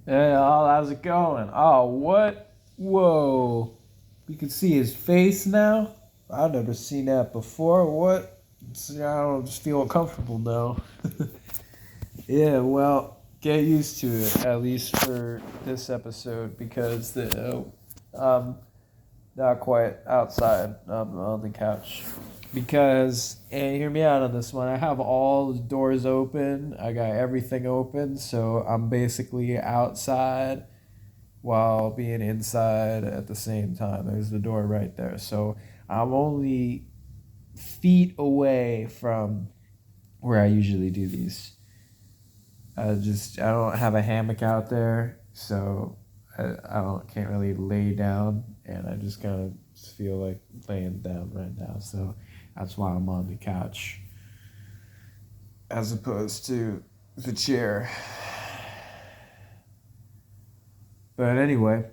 Hey, Al, how's it going? Oh, what? Whoa. We can see his face now? I've never seen that before. What? I don't just feel uncomfortable now. Yeah, well, get used to it, at least for this episode, because I'm not quite outside. I'm on the couch. Because, and hear me out on this one, I have all the doors open, I got everything open, so I'm basically outside while being inside at the same time. There's the door right there. So I'm only feet away from where I usually do these. I don't have a hammock out there, so I don't can't really lay down, and I just kind of feel like laying down right now. So that's why I'm on the couch as opposed to the chair. But anyway,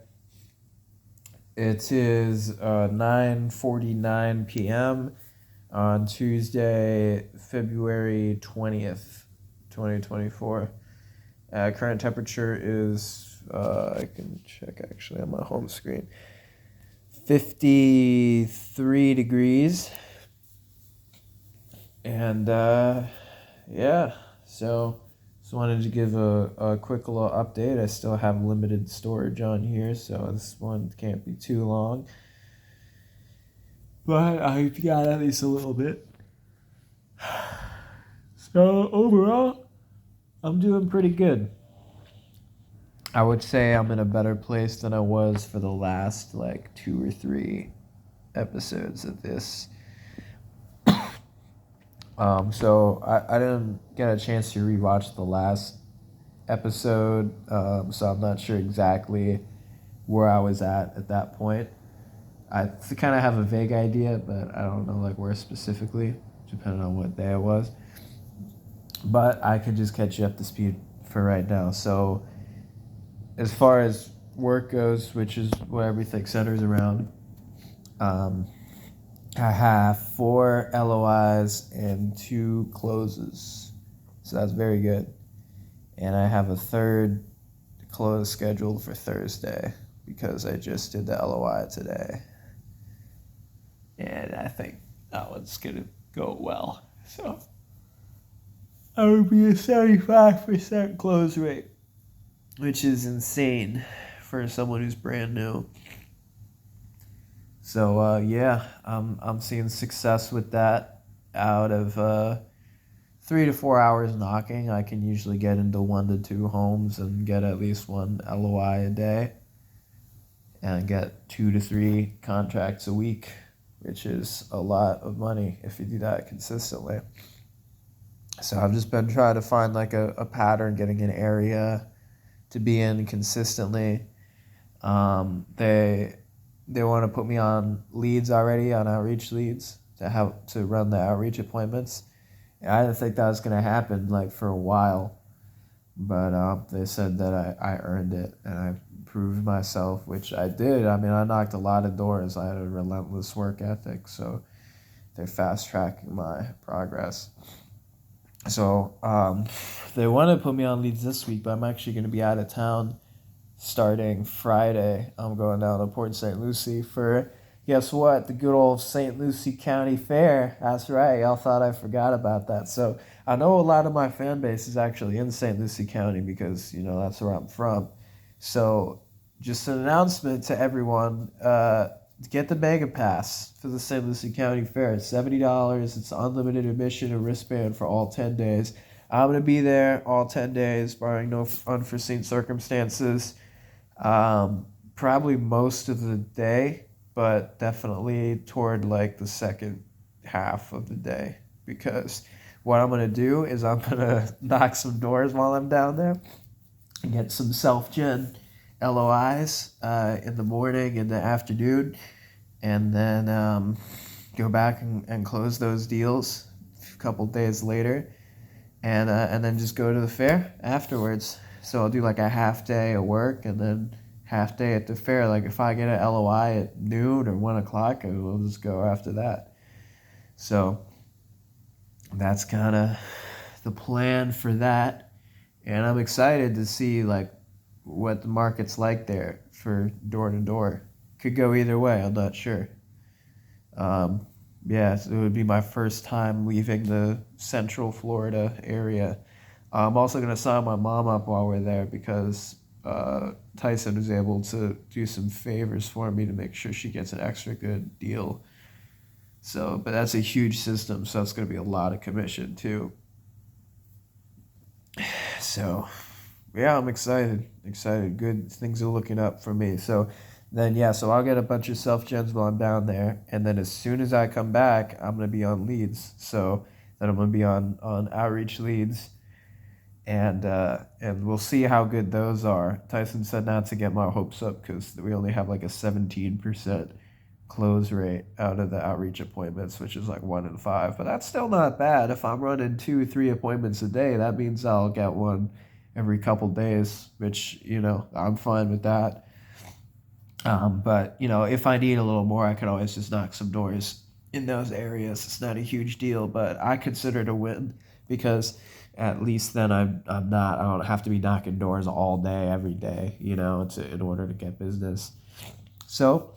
it is 9:49 p.m. on Tuesday, February 20th, 2024. Current temperature is, I can check actually on my home screen, 53 degrees. And yeah, so just wanted to give a quick little update. I still have limited storage on here, so this one can't be too long. But I got at least a little bit. So overall, I'm doing pretty good. I would say I'm in a better place than I was for the last like two or three episodes of this. So I didn't get a chance to rewatch the last episode, so I'm not sure exactly where I was at that point. I kind of have a vague idea, but I don't know like where specifically, depending on what day it was. But I could just catch you up to speed for right now. So as far as work goes, which is what everything centers around, um, I have four LOIs and two closes. So that's very good. And I have a third close scheduled for Thursday because I just did the LOI today. And I think that one's going to go well. So I would be a 75% close rate, which is insane for someone who's brand new. So yeah, I'm seeing success with that. Out of 3 to 4 hours knocking, I can usually get into 1 to 2 homes and get at least one LOI a day, and get 2 to 3 contracts a week, which is a lot of money if you do that consistently. So I've just been trying to find like a pattern, getting an area to be in consistently. They want to put me on leads already, on outreach leads to have to run the outreach appointments. And I didn't think that was gonna happen like for a while, but they said that I earned it and I proved myself, which I did. I mean, I knocked a lot of doors. I had a relentless work ethic, so they're fast tracking my progress. So they want to put me on leads this week, but I'm actually going to be out of town starting Friday. I'm going down to Port St. Lucie for, guess what, the good old St. Lucie County Fair. That's right, y'all thought I forgot about that. So I know a lot of my fan base is actually in St. Lucie County because, that's where I'm from. So just an announcement to everyone, get the Mega Pass for the St. Lucie County Fair. It's $70. It's unlimited admission and wristband for all 10 days. I'm going to be there all 10 days, barring no unforeseen circumstances. Probably most of the day, but definitely toward like the second half of the day, because what I'm gonna do is I'm gonna knock some doors while I'm down there and get some self-gen LOIs in the morning and the afternoon, and then go back and close those deals a couple days later, and then just go to the fair afterwards. So I'll do like a half day at work and then half day at the fair. Like if I get an LOI at noon or 1 o'clock, I will just go after that. So that's kind of the plan for that, and I'm excited to see like what the market's like there for door to door. Could go either way. I'm not sure. Um, yeah, so it would be my first time leaving the Central Florida area. I'm also gonna sign my mom up while we're there because Tyson was able to do some favors for me to make sure she gets an extra good deal. So, but that's a huge system, so it's gonna be a lot of commission too. So, yeah, I'm excited. Excited. Good things are looking up for me. So, then yeah, so I'll get a bunch of self gens while I'm down there, and then as soon as I come back, I'm gonna be on leads. So then I'm gonna be on outreach leads, and we'll see how good those are. Tyson said not to get my hopes up because we only have like a 17% close rate out of the outreach appointments, which is like 1 in 5. But that's still not bad. If I'm running 2, 3 appointments a day, that means I'll get one every couple days, which I'm fine with that. But if I need a little more, I can always just knock some doors in those areas. It's not a huge deal, but I consider it a win because at least then I don't have to be knocking doors all day every day, in order to get business. So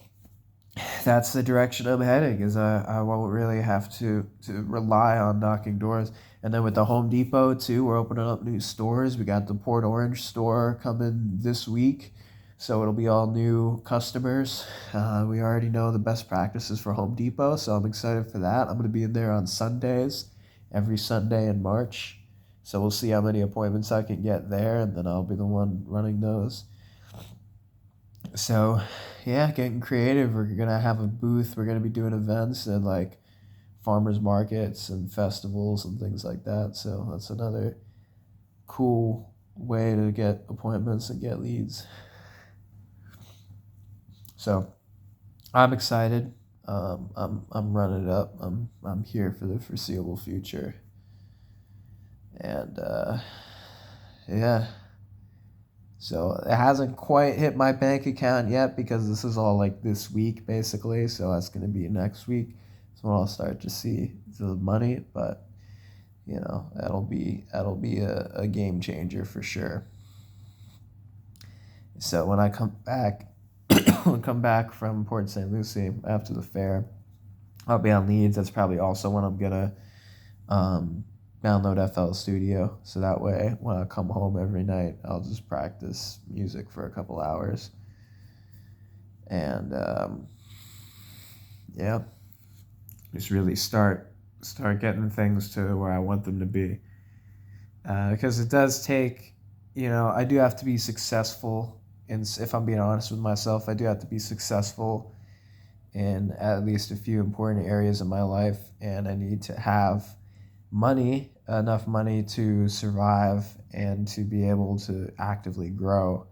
that's the direction I'm heading. Is I won't really have to rely on knocking doors. And then with the Home Depot too, we're opening up new stores. We got the Port Orange store coming this week. So it'll be all new customers. We already know the best practices for Home Depot, so I'm excited for that. I'm going to be in there on Sundays, every Sunday in March. So we'll see how many appointments I can get there, and then I'll be the one running those. So, yeah, getting creative. We're going to have a booth. We're going to be doing events and like farmers markets and festivals and things like that. So that's another cool way to get appointments and get leads. So I'm excited. I'm running it up. I'm here for the foreseeable future. And yeah. So it hasn't quite hit my bank account yet because this is all like this week basically. So that's gonna be next week. So I'll start to see the money, but that'll be a game changer for sure. So when I come back from Port St. Lucie after the fair, I'll be on leads. That's probably also when I'm gonna download FL Studio, so that way when I come home every night, I'll just practice music for a couple hours, and yeah, just really start getting things to where I want them to be, because it does take, I do have to be successful, and if I'm being honest with myself, I do have to be successful in at least a few important areas of my life, and I need to have enough money to survive and to be able to actively grow,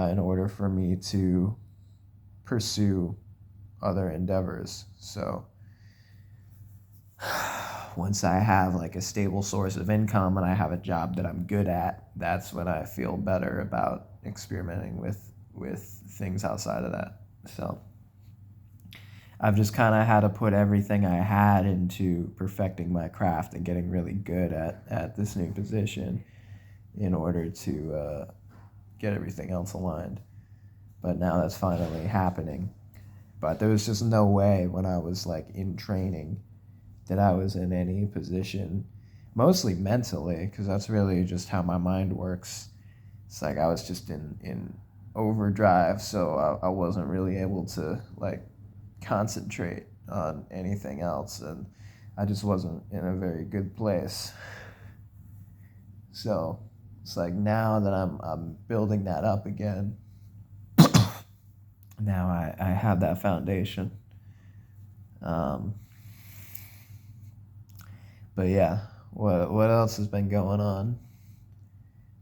in order for me to pursue other endeavors. So once I have like a stable source of income and I have a job that I'm good at, that's when I feel better about experimenting with things outside of that. So I've just kind of had to put everything I had into perfecting my craft and getting really good at this new position in order to get everything else aligned. But now that's finally happening. But there was just no way when I was like in training that I was in any position, mostly mentally, because that's really just how my mind works. It's like I was just in overdrive, so I wasn't really able to like concentrate on anything else, and I just wasn't in a very good place. So it's like now that I'm building that up again, now I have that foundation. But yeah, what else has been going on?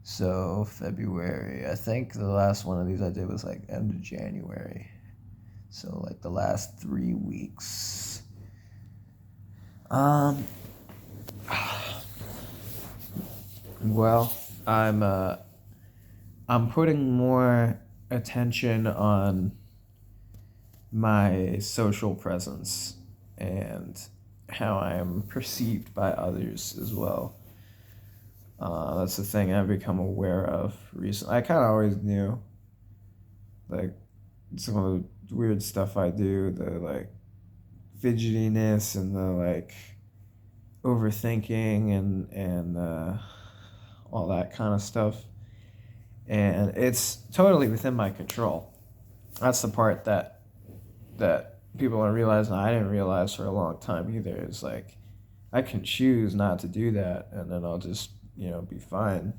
So February, I think the last one of these I did was like end of January. So like the last 3 weeks. Well, I'm putting more attention on my social presence and how I am perceived by others as well. That's the thing I've become aware of recently. I kind of always knew, like, some of the weird stuff I do, the like fidgetiness and the like overthinking and all that kind of stuff. And it's totally within my control. That's the part that people don't realize, and I didn't realize for a long time either. Is like I can choose not to do that, and then I'll just be fine.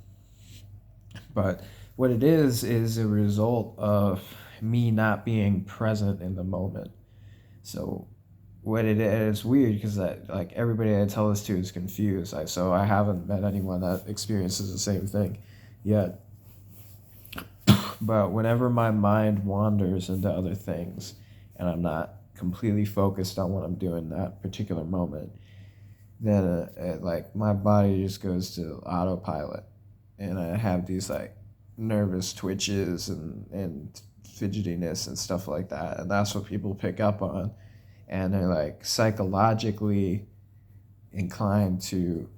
But what it is a result of me not being present in the moment. So what it is weird because like everybody I tell this to is confused. So I haven't met anyone that experiences the same thing yet. But whenever my mind wanders into other things and I'm not completely focused on what I'm doing that particular moment, then like my body just goes to autopilot, and I have these like nervous twitches and fidgetiness and stuff like that, and that's what people pick up on, and they're like psychologically inclined to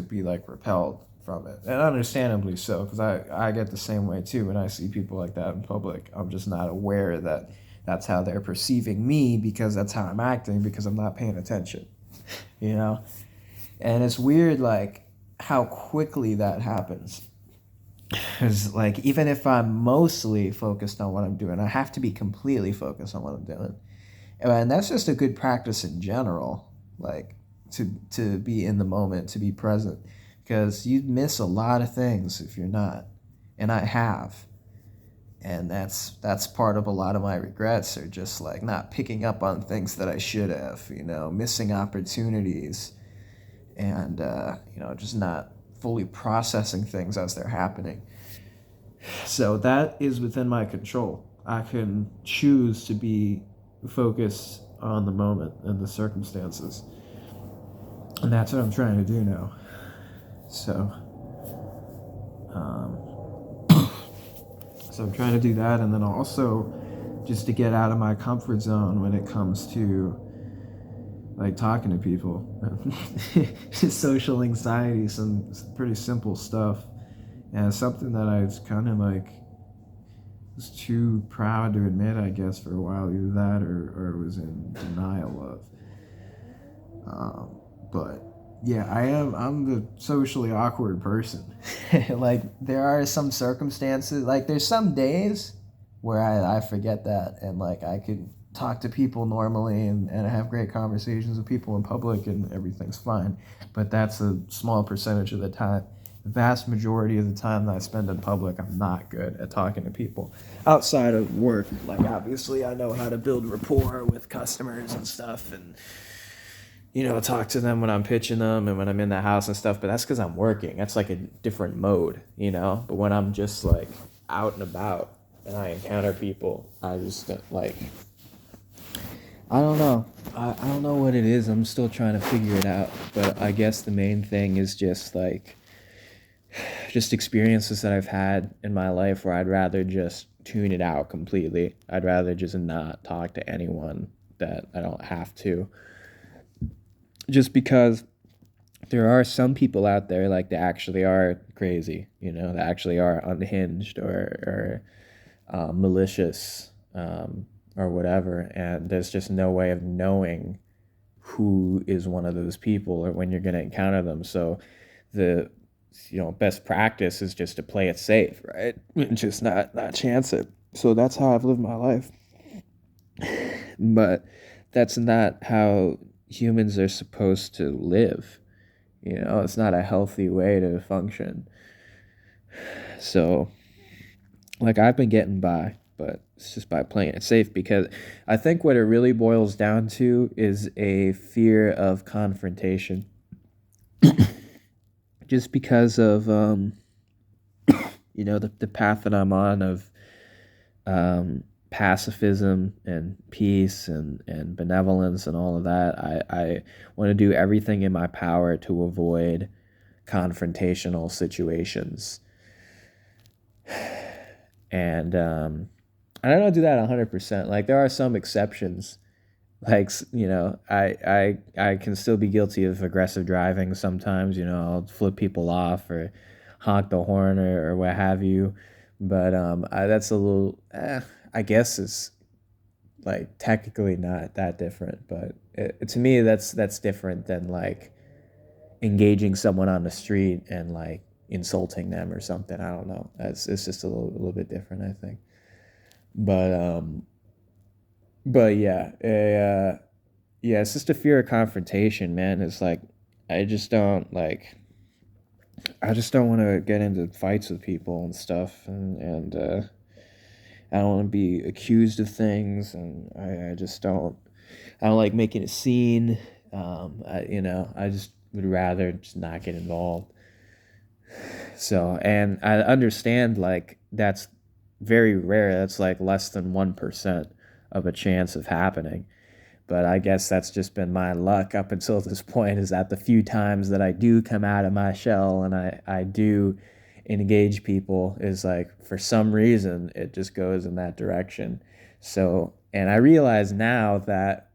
be like repelled from it, and understandably so, because I get the same way too when I see people like that in public. I'm just not aware that that's how they're perceiving me because that's how I'm acting because I'm not paying attention, you know. And it's weird like how quickly that happens, because like even if I'm mostly focused on what I'm doing, I have to be completely focused on what I'm doing, and that's just a good practice in general, like to be in the moment, to be present, because you miss a lot of things if you're not, and I have, and that's part of a lot of my regrets are just like not picking up on things that I should have, missing opportunities, and just not fully processing things as they're happening. So that is within my control. I can choose to be focused on the moment and the circumstances, and that's what I'm trying to do now. So, so I'm trying to do that, and then also just to get out of my comfort zone when it comes to like talking to people. Social anxiety, some pretty simple stuff, and it's something that I was kind of like was too proud to admit, I guess, for a while, either that or was in denial of. But yeah, I'm the socially awkward person. Like there are some circumstances, like there's some days where I forget that, and like I could talk to people normally and have great conversations with people in public and everything's fine. But that's a small percentage of the time. The vast majority of the time that I spend in public, I'm not good at talking to people outside of work. Like obviously I know how to build rapport with customers and stuff, and talk to them when I'm pitching them and when I'm in the house and stuff, but that's because I'm working. That's like a different mode. But when I'm just like out and about and I encounter people, I just like, I don't know. I don't know what it is. I'm still trying to figure it out. But I guess the main thing is just like, just experiences that I've had in my life where I'd rather just tune it out completely. I'd rather just not talk to anyone that I don't have to. Just because there are some people out there like that actually are crazy, that actually are unhinged or malicious, or whatever, and there's just no way of knowing who is one of those people or when you're going to encounter them. So the best practice is just to play it safe, right? And just not chance it. So that's how I've lived my life. But that's not how humans are supposed to live. It's not a healthy way to function. So, like, I've been getting by, but it's just by playing it safe, because I think what it really boils down to is a fear of confrontation. Just because of, the path that I'm on of pacifism and peace and benevolence and all of that. I want to do everything in my power to avoid confrontational situations. And I don't do that 100%. Like there are some exceptions. Like I can still be guilty of aggressive driving sometimes. I'll flip people off or honk the horn or what have you. But that's a little, I guess it's like technically not that different, but to me that's different than like engaging someone on the street and like insulting them or something. I don't know. It's just a little bit different, I think. But yeah, yeah, it's just a fear of confrontation, man. It's like I just don't like I just don't want to get into fights with people and stuff, and I don't want to be accused of things, and I just don't. I don't like making a scene. I just would rather just not get involved. So, and I understand like that's very rare. That's like less than 1% of a chance of happening. But I guess that's just been my luck up until this point, is that the few times that I do come out of my shell and I do engage people is like for some reason it just goes in that direction. So, and I realize now that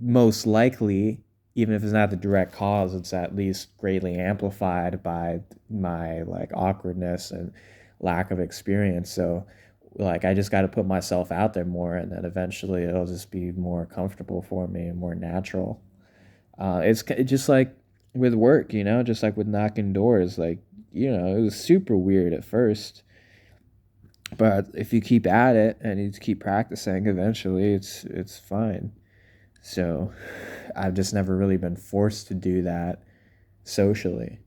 most likely, even if it's not the direct cause, it's at least greatly amplified by my like awkwardness and lack of experience. So like I just got to put myself out there more, and then eventually it'll just be more comfortable for me and more natural. It's just like with work, just like with knocking doors. Like, it was super weird at first, but if you keep at it and you keep practicing, eventually it's fine. So I've just never really been forced to do that socially.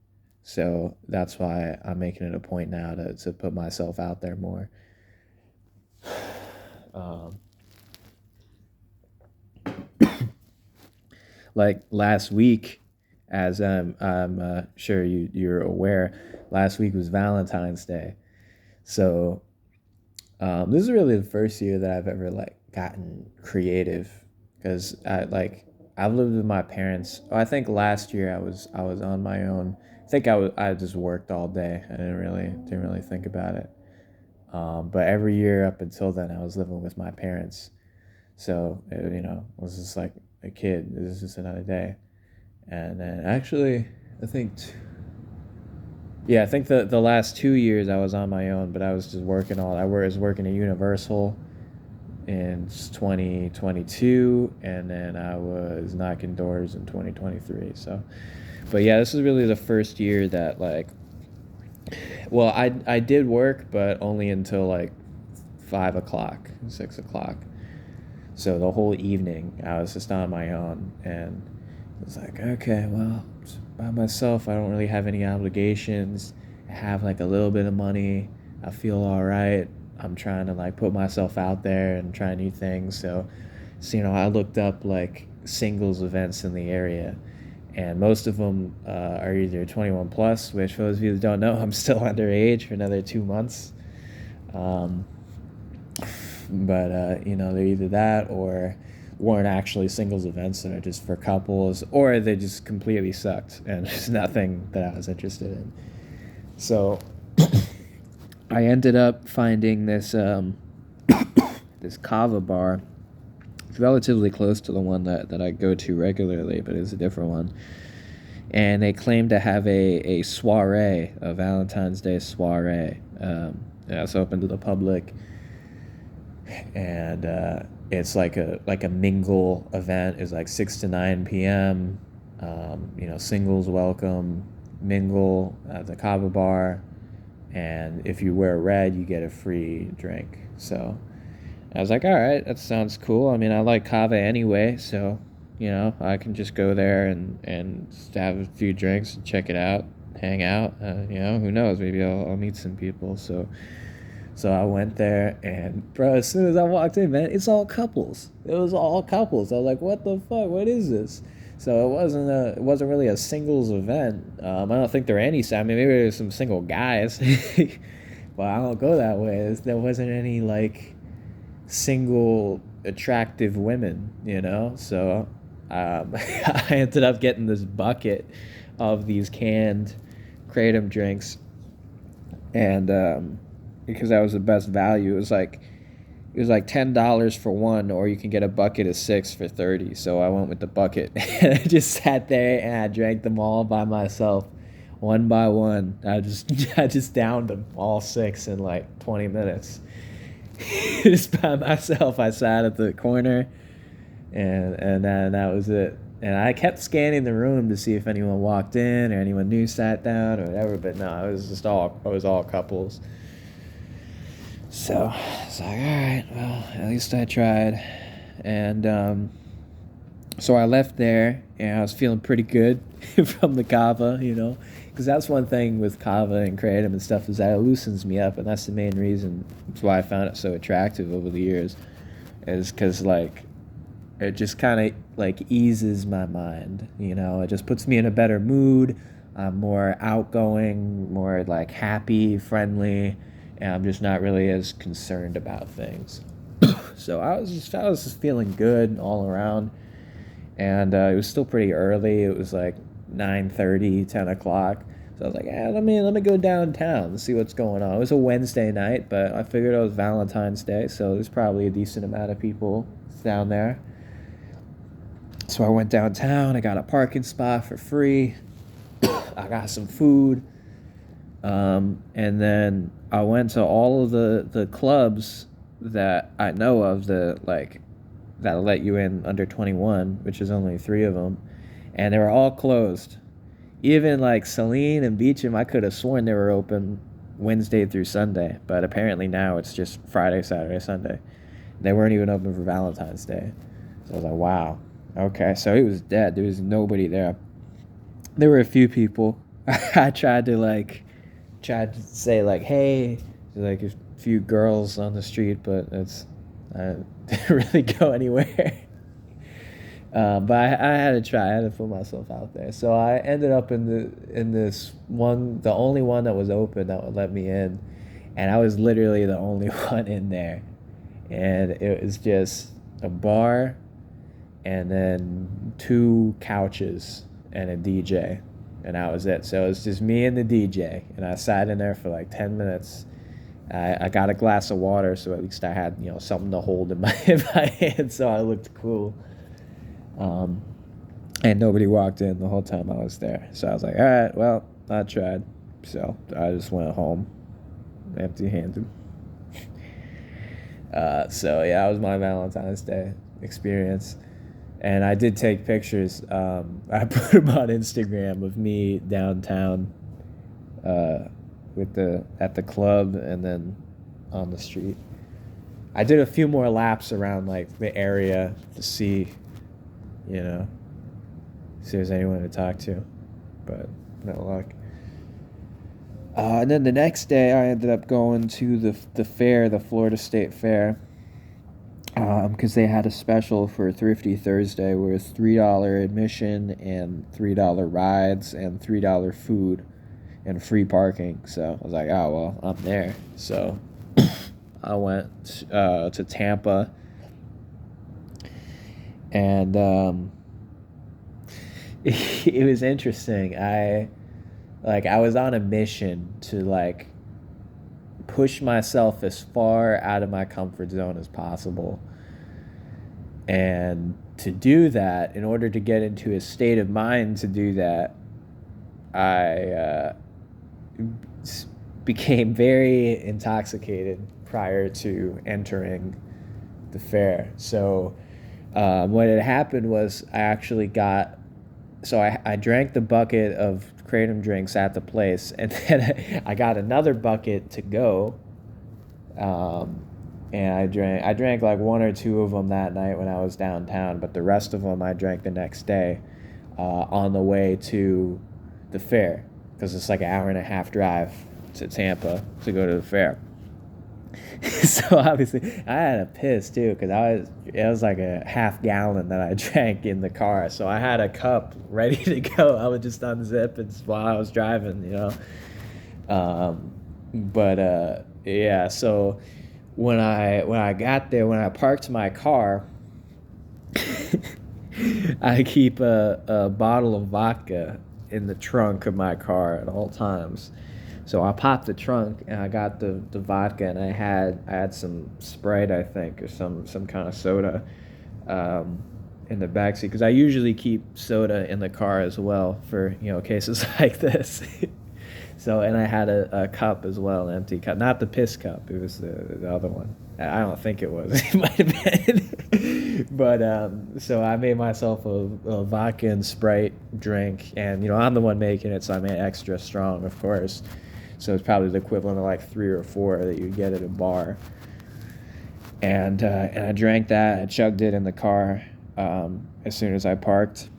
So that's why I'm making it a point now to put myself out there more. Um, like last week, as I'm sure you're aware, last week was Valentine's Day. So this is really the first year that I've ever like gotten creative, because I've lived with my parents. I think last year I was on my own. I think I just worked all day. I didn't really think about it. But every year up until then, I was living with my parents. So it was just like a kid. It was just another day. And then actually, I think yeah, I think the last 2 years I was on my own, but I was just working all. Was working at Universal in 2022, and then I was knocking doors in 2023. So, but yeah, this is really the first year that like, well, I did work, but only until like 5 o'clock, 6 o'clock. So the whole evening I was just on my own, and it was like, okay, well, by myself, I don't really have any obligations. I have like a little bit of money. I feel all right. I'm trying to like put myself out there and try new things. So I looked up like singles events in the area, and most of them are either 21 plus, which for those of you that don't know, I'm still underage for another 2 months. Um, but they're either that or weren't actually singles events that are just for couples, or they just completely sucked and there's nothing that I was interested in. So I ended up finding this kava bar. It's relatively close to the one that I go to regularly, but it's a different one. And they claim to have a soiree, a Valentine's Day soiree. Yeah, it's open to the public, and it's like a mingle event. It's like 6 to 9 p.m. Singles welcome, mingle at the kava bar, and if you wear red, you get a free drink. So I was like, all right, that sounds cool. I mean, I like kava anyway, so I can just go there and just have a few drinks and check it out, hang out. Who knows? Maybe I'll meet some people. So I went there, and bro, as soon as I walked in, man, it's all couples. It was all couples. I was like, what the fuck? What is this? So it wasn't really a singles event. I don't think there were any. I mean, maybe there's some single guys, but I don't go that way. There wasn't any like single attractive women. So I ended up getting this bucket of these canned kratom drinks, and because that was the best value. It was like $10 for one, or you can get a bucket of 6 for 30. So I went with the bucket, and I just sat there and I drank them all by myself one by one. I just downed them all 6 in like 20 minutes. Just by myself. I sat at the corner, and then that was it. And I kept scanning the room to see if anyone walked in or anyone new sat down or whatever, but no, it was all couples. So it's like, all right, well, at least I tried. And so I left there, and I was feeling pretty good from the kava, because that's one thing with kava and kratom and stuff, is that it loosens me up, and that's the main reason. That's why I found it so attractive over the years, is because like it just kind of like eases my mind. It just puts me in a better mood. I'm more outgoing, more like happy, friendly, and I'm just not really as concerned about things. So I was just feeling good all around. And it was still pretty early. It was like 9:30, 10 o'clock. So I was like, let me go downtown and see what's going on. It was a Wednesday night, but I figured it was Valentine's Day, so there's probably a decent amount of people down there. So I went downtown. I got a parking spot for free. I got some food. And then I went to all of the clubs that I know of, that'll let you in under 21, which is only 3 of them, and they were all closed. Even like Celine and Beecham, I could have sworn they were open Wednesday through Sunday, but apparently now it's just Friday, Saturday, Sunday. They weren't even open for Valentine's Day. So I was like, wow, okay, so it was dead. There was nobody there. There were a few people. I tried to say like, hey, like a few girls on the street, but I didn't really go anywhere. But I had to try. I had to put myself out there. So I ended up in this one, the only one that was open that would let me in, and I was literally the only one in there. And it was just a bar, and then 2 couches and a DJ, and that was it. So it was just me and the DJ, and I sat in there for like 10 minutes. I got a glass of water, so at least I had something to hold in my hand, so I looked cool. And nobody walked in the whole time I was there. So I was like, all right, well, I tried. So I just went home empty-handed. So yeah, that was my Valentine's Day experience. And I did take pictures. I put them on Instagram of me downtown at the club and then on the street. I did a few more laps around like the area to see if there's anyone to talk to, but no luck. And then the next day I ended up going to the fair, the Florida State Fair, because they had a special for Thrifty Thursday where it's $3 admission and $3 rides and $3 food and free parking. So I was like, oh, well, I'm there. So I went to Tampa, and it was interesting. I was on a mission to push myself as far out of my comfort zone as possible. And to do that, in order to get into a state of mind to do that, I became very intoxicated prior to entering the fair. So what had happened was I drank the bucket of kratom drinks at the place, and then I got another bucket to go, and I drank like 1 or 2 of them that night when I was downtown, but the rest of them I drank the next day on the way to the fair, because it's like an 1.5-hour drive to Tampa to go to the fair. So obviously I had a piss too, because it was like a half gallon that I drank in the car, so I had a cup ready to go. I would just unzip it while I was driving, yeah, so when I got there, when I parked my car, I keep a bottle of vodka in the trunk of my car at all times. So I popped the trunk and I got the vodka, and I had some Sprite, I think, or some kind of soda, in the backseat because I usually keep soda in the car as well for cases like this. So, and I had a cup as well, an empty cup, not the piss cup. It was the other one. I don't think it was. It might have been. But so I made myself a vodka and Sprite drink, and I'm the one making it, so I made it extra strong, of course. So it's probably the equivalent of like 3 or 4 that you get at a bar. And I drank that. I chugged it in the car as soon as I parked.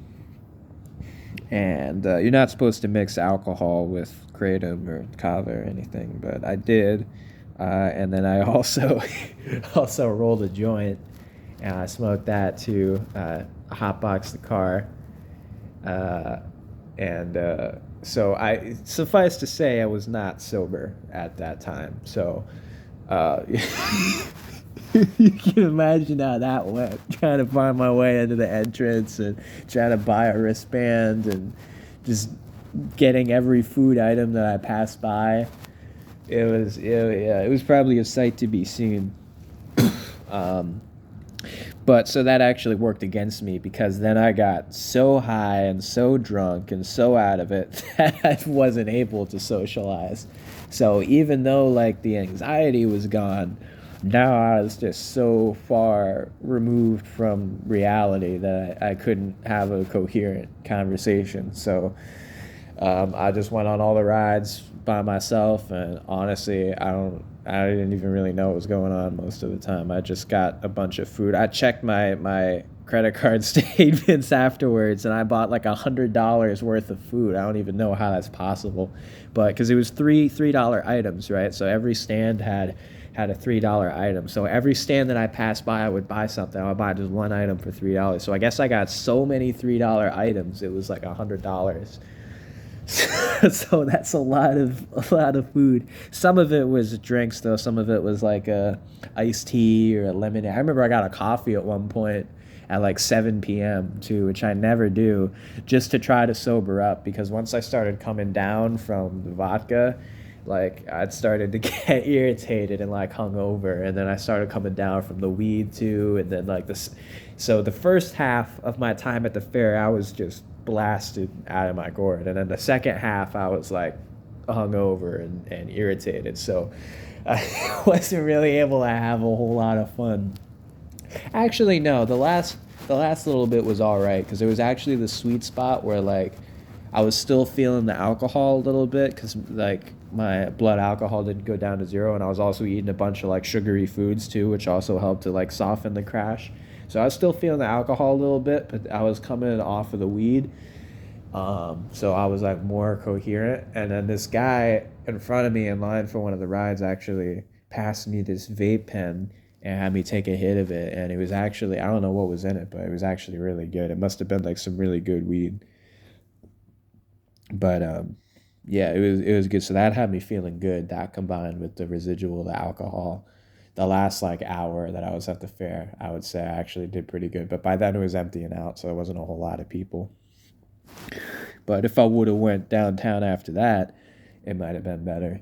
And you're not supposed to mix alcohol with kratom or kava or anything, but I did. And then I also also rolled a joint, and I smoked that too. Hotboxed the car, and so I suffice to say I was not sober at that time. So you can imagine how that went. Trying to find my way into the entrance and trying to buy a wristband and just getting every food item that I passed by. It was probably a sight to be seen. But so that actually worked against me because then I got so high and so drunk and so out of it that I wasn't able to socialize. So even though like the anxiety was gone, now I was just so far removed from reality that I couldn't have a coherent conversation. So I just went on all the rides by myself, and honestly, I didn't even really know what was going on most of the time. I just got a bunch of food. I checked my credit card statements afterwards, and I bought like $100 worth of food. I don't even know how that's possible, but because it was $3 items, right? So every stand had a $3 item. So every stand that I passed by, I would buy something. I would buy just one item for $3. So I guess I got so many $3 items, it was like $100. So that's a lot of food. Some of it was drinks though. Some of it was like a iced tea or a lemonade. I remember I got a coffee at one point at like 7 p.m. too, which I never do, just to try to sober up, because once I started coming down from the vodka, like I'd started to get irritated and like hungover, and then I started coming down from the weed too, and then like this. So the first half of my time at the fair, I was just blasted out of my gourd, and then the second half, I was like hungover and irritated. So I wasn't really able to have a whole lot of fun. Actually, no, the last little bit was all right because it was actually the sweet spot where like I was still feeling the alcohol a little bit because like my blood alcohol didn't go down to 0, and I was also eating a bunch of like sugary foods too, which also helped to like soften the crash. So I was still feeling the alcohol a little bit, but I was coming off of the weed. So I was like more coherent. And then this guy in front of me in line for one of the rides actually passed me this vape pen and had me take a hit of it. And it was actually, I don't know what was in it, but it was actually really good. It must have been like some really good weed. But yeah, it was good. So that had me feeling good. That combined with the residual, the alcohol, the last like hour that I was at the fair, I would say I actually did pretty good. But by then it was emptying out, so there wasn't a whole lot of people. But if I would have went downtown after that, it might have been better.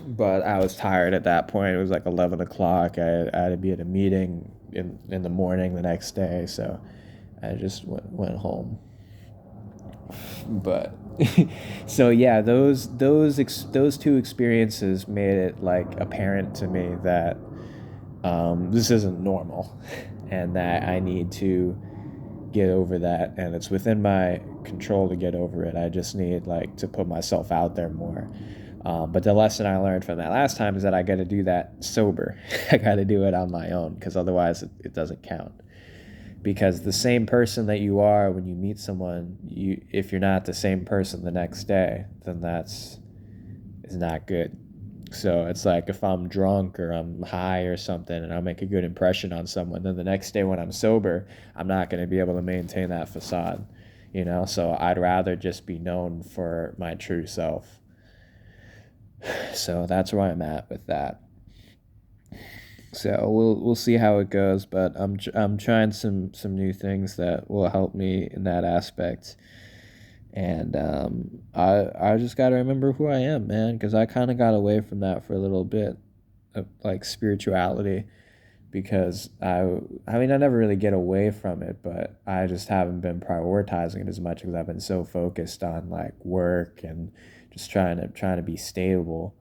But I was tired at that point. It was like 11 o'clock. I had to be at a meeting in the morning the next day, so I just went home. But so yeah, those two experiences made it like apparent to me that this isn't normal, and that I need to get over that, and it's within my control to get over it. I just need like to put myself out there more. But the lesson I learned from that last time is that I got to do that sober. I got to do it on my own, because otherwise it doesn't count. Because the same person that you are when you meet someone, if you're not the same person the next day, then it's not good. So it's like if I'm drunk or I'm high or something and I make a good impression on someone, then the next day when I'm sober, I'm not going to be able to maintain that facade, So I'd rather just be known for my true self. So that's where I'm at with that. So we'll see how it goes, but I'm trying some new things that will help me in that aspect. And I just got to remember who I am, man, because I kind of got away from that for a little bit, of like spirituality, because I mean, I never really get away from it, but I just haven't been prioritizing it as much because I've been so focused on like work and just trying to be stable.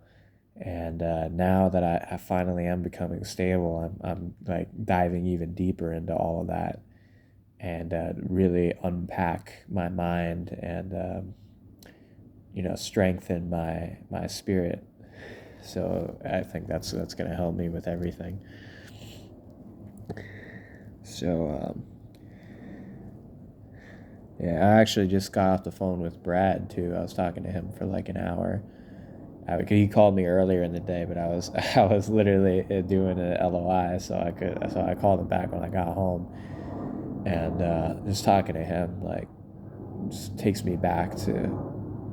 And now that I finally am becoming stable, I'm like diving even deeper into all of that and really unpack my mind and strengthen my spirit. So I think that's gonna help me with everything. So yeah, I actually just got off the phone with Brad too. I was talking to him for like an hour. He called me earlier in the day, but I was I was literally doing an LOI, so I called him back when I got home, and just talking to him like just takes me back to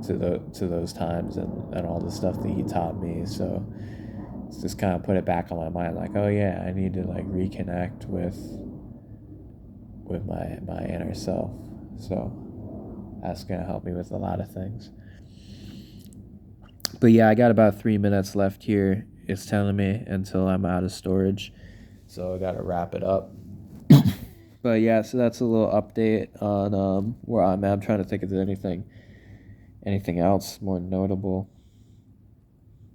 those times and all the stuff that he taught me. So it's just kind of put it back on my mind, like, oh yeah, I need to like reconnect with my inner self. So that's gonna help me with a lot of things. But yeah, I got about 3 minutes left here. It's telling me until I'm out of storage, so I gotta wrap it up. But yeah, so that's a little update on where I'm at. I'm trying to think if there's anything else more notable.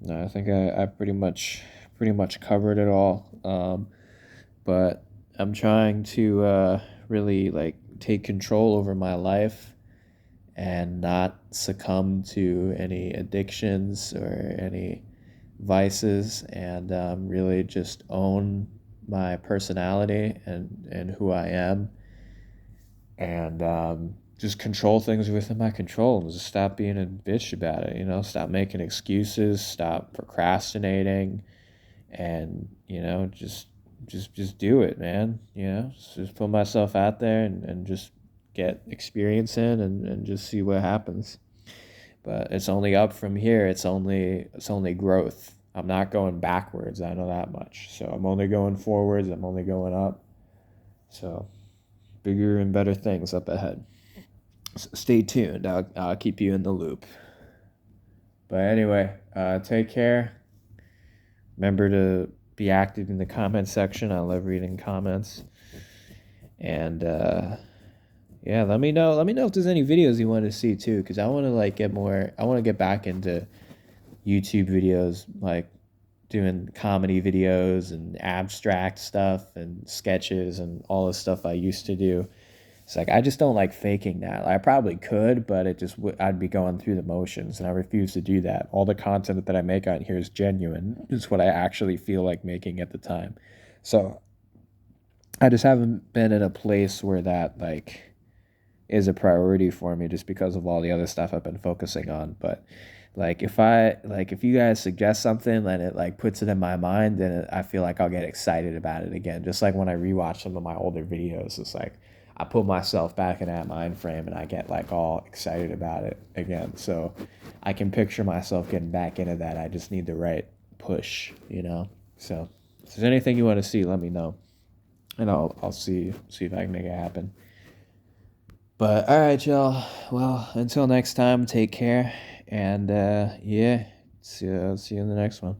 No, I think I pretty much covered it all. But I'm trying to really like take control over my life and not succumb to any addictions or any vices, and really just own my personality and who I am, and just control things within my control and just stop being a bitch about it, stop making excuses, stop procrastinating, and just do it, man. Just put myself out there and just get experience in and just see what happens. But it's only up from here. It's only growth. I'm not going backwards, I know that much. So I'm only going forwards, I'm only going up. So bigger and better things up ahead. So stay tuned. I'll keep you in the loop. But anyway, take care. Remember to be active in the comment section. I love reading comments. And yeah, let me know if there's any videos you want to see too, because I want to like get more. I want to get back into YouTube videos, like doing comedy videos and abstract stuff and sketches and all the stuff I used to do. It's like I just don't like faking that. I probably could, but I'd be going through the motions, and I refuse to do that. All the content that I make out here is genuine. It's what I actually feel like making at the time. So I just haven't been in a place where that like is a priority for me, just because of all the other stuff I've been focusing on. But like if you guys suggest something and it like puts it in my mind, then I feel like I'll get excited about it again. Just like when I rewatch some of my older videos, it's like I put myself back in that mind frame and I get like all excited about it again. So I can picture myself getting back into that. I just need the right push. So if there's anything you want to see, let me know, and I'll see if I can make it happen. But all right, y'all. Well, until next time, take care, and yeah, see you in the next one.